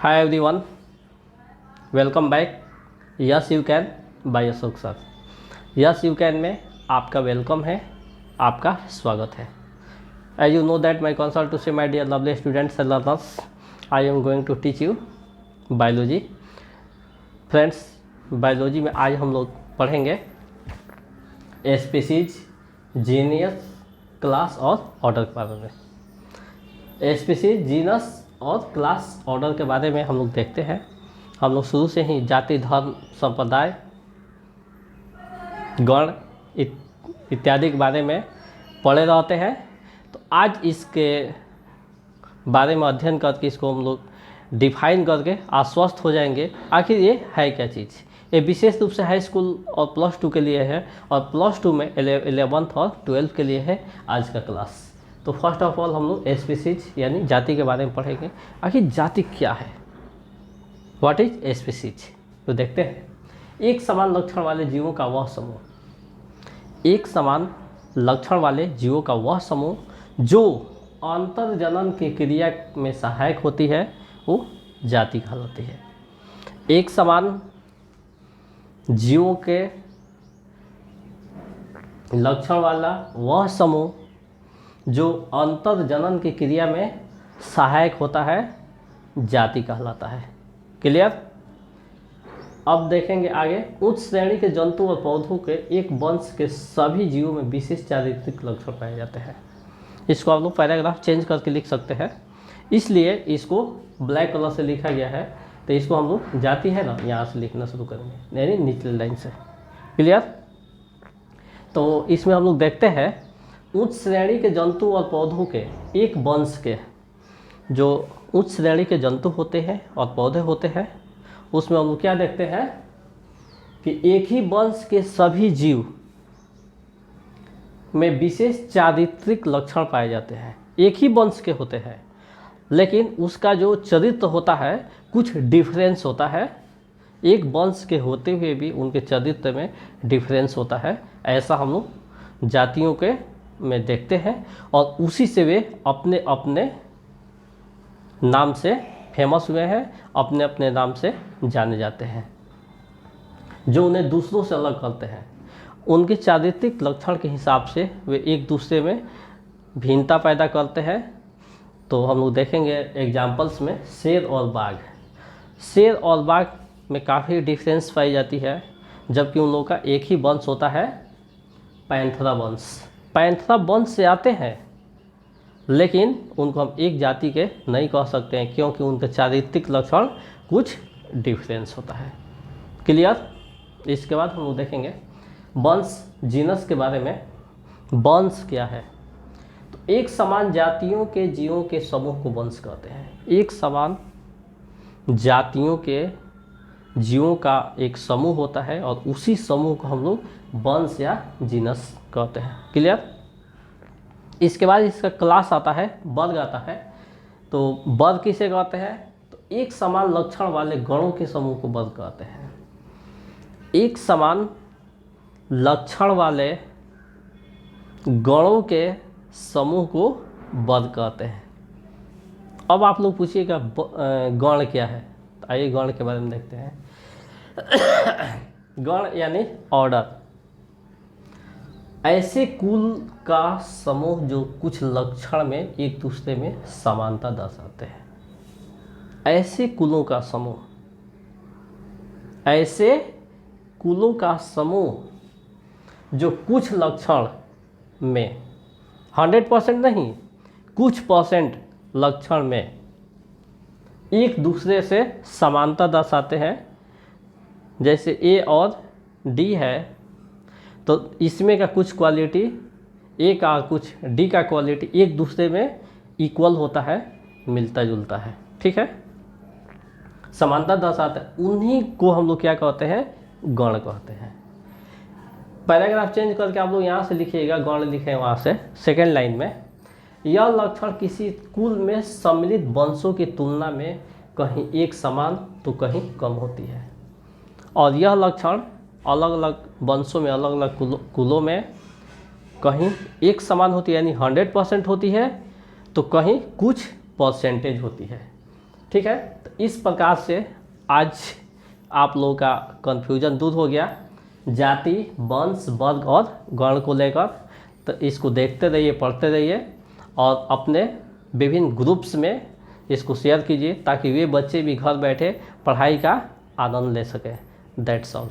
Hi everyone, welcome back. Yes you can by Ashok sir. Yes you can में आपका welcome है, आपका स्वागत है. As you know that my consult to say my dear lovely students and learners, I am going to teach you biology. Friends, biology में आज हम लोग पढ़ेंगे स्पीसीज, जीनियस, क्लास और ऑर्डर के बारे में. स्पीसीज, जीनस और क्लास ऑर्डर के बारे में हम लोग देखते हैं. हम लोग शुरू से ही जाति, धर्म, संप्रदाय, गण इत्यादि के बारे में पढ़े रहते हैं. तो आज इसके बारे में अध्ययन करके इसको हम लोग डिफाइन करके आश्वस्त हो जाएंगे आखिर ये है क्या चीज़. ये विशेष रूप से हाई स्कूल और प्लस टू के लिए है और प्लस टू में 11th और 12th के लिए है आज का क्लास. तो फर्स्ट ऑफ ऑल हम लोग स्पीसीज यानी जाति के बारे में पढ़ेंगे. आखिर जाति क्या है, व्हाट इज स्पीसीज. तो देखते हैं. एक समान लक्षण वाले जीवों का वह समूह, एक समान लक्षण वाले जीवों का वह समूह जो अंतर्जनन की क्रिया में सहायक होती है वो जाति कहलाती है. एक समान जीवों के लक्षण वाला वह समूह जो अंतर्जनन की क्रिया में सहायक होता है जाति कहलाता है. क्लियर. अब देखेंगे आगे. उच्च श्रेणी के जंतु और पौधों के एक वंश के सभी जीवों में विशेष चारित्रिक लक्षण पाए जाते हैं. इसको आप लोग पैराग्राफ चेंज करके लिख सकते हैं, इसलिए इसको ब्लैक कलर से लिखा गया है. तो इसको हम लोग जाति है ना यहाँ से लिखना शुरू करेंगे यानी निचले लाइन से. क्लियर. तो इसमें हम लोग देखते हैं उच्च श्रेणी के जंतु और पौधों के एक वंश के, जो उच्च श्रेणी के जंतु होते हैं और पौधे होते हैं, उसमें हम लोग क्या देखते हैं कि एक ही वंश के सभी जीव में विशेष चारित्रिक लक्षण पाए जाते हैं. एक ही वंश के होते हैं लेकिन उसका जो चरित्र होता है कुछ डिफरेंस होता है. एक वंश के होते हुए भी उनके चरित्र में डिफरेंस होता है. ऐसा हम लोग जातियों के में देखते हैं और उसी से वे अपने अपने नाम से फेमस हुए हैं, अपने अपने नाम से जाने जाते हैं. जो उन्हें दूसरों से अलग करते हैं उनके चारित्रिक लक्षण के हिसाब से वे एक दूसरे में भिन्नता पैदा करते हैं. तो हम लोग देखेंगे एग्जाम्पल्स में शेर और बाघ. शेर और बाघ में काफ़ी डिफरेंस पाई जाती है, जबकि उन लोगों का एक ही वंश होता है पैंथरा वंश. पैंथरा वंश से आते हैं लेकिन उनको हम एक जाति के नहीं कह सकते हैं क्योंकि उनके चारित्रिक लक्षण कुछ डिफरेंस होता है. क्लियर. इसके बाद हम लोग देखेंगे वंश, जीनस के बारे में. वंश क्या है? तो एक समान जातियों के जीवों के समूह को वंश कहते हैं. एक समान जातियों के जीवों का एक समूह होता है और उसी समूह को हम लोग वंश या जीनस कहते हैं. क्लियर. इसके बाद इसका क्लास आता है, वर्ग आता है. तो वर्ग किसे कहते हैं? तो एक समान लक्षण वाले गणों के समूह को वर्ग कहते हैं. एक समान लक्षण वाले गणों के समूह को वर्ग कहते हैं. अब आप लोग पूछिएगा गण क्या है. तो आइए गण के बारे में देखते हैं. गण यानी ऑर्डर, ऐसे कुल का समूह जो कुछ लक्षण में एक दूसरे में समानता दर्शाते हैं. ऐसे कुलों का समूह, ऐसे कुलों का समूह जो कुछ लक्षण में 100% नहीं, कुछ परसेंट लक्षण में एक दूसरे से समानता दर्शाते हैं. जैसे ए और डी है तो इसमें का कुछ क्वालिटी ए का कुछ डी का क्वालिटी एक दूसरे में इक्वल होता है, मिलता जुलता है. ठीक है. समानता दर्शाते हैं. उन्हीं को हम लोग क्या कहते हैं? गण कहते हैं. पैराग्राफ चेंज करके आप लोग यहाँ से लिखिएगा, गण लिखें वहाँ से सेकेंड लाइन में. यह लक्षण किसी कुल में सम्मिलित वंशों की तुलना में कहीं एक समान तो कहीं कम होती है. और यह लक्षण अलग अलग वंशों में, अलग अलग कुलों में कहीं एक समान होती है यानी 100% होती है, तो कहीं कुछ परसेंटेज होती है. ठीक है, तो इस प्रकार से आज आप लोगों का कन्फ्यूजन दूर हो गया जाति, वंश, वर्ग और गण को लेकर। तो इसको देखते रहिए, पढ़ते रहिए और अपने विभिन्न ग्रुप्स में इसको शेयर कीजिए ताकि वे बच्चे भी घर बैठे पढ़ाई का आनंद ले सकें। That's all.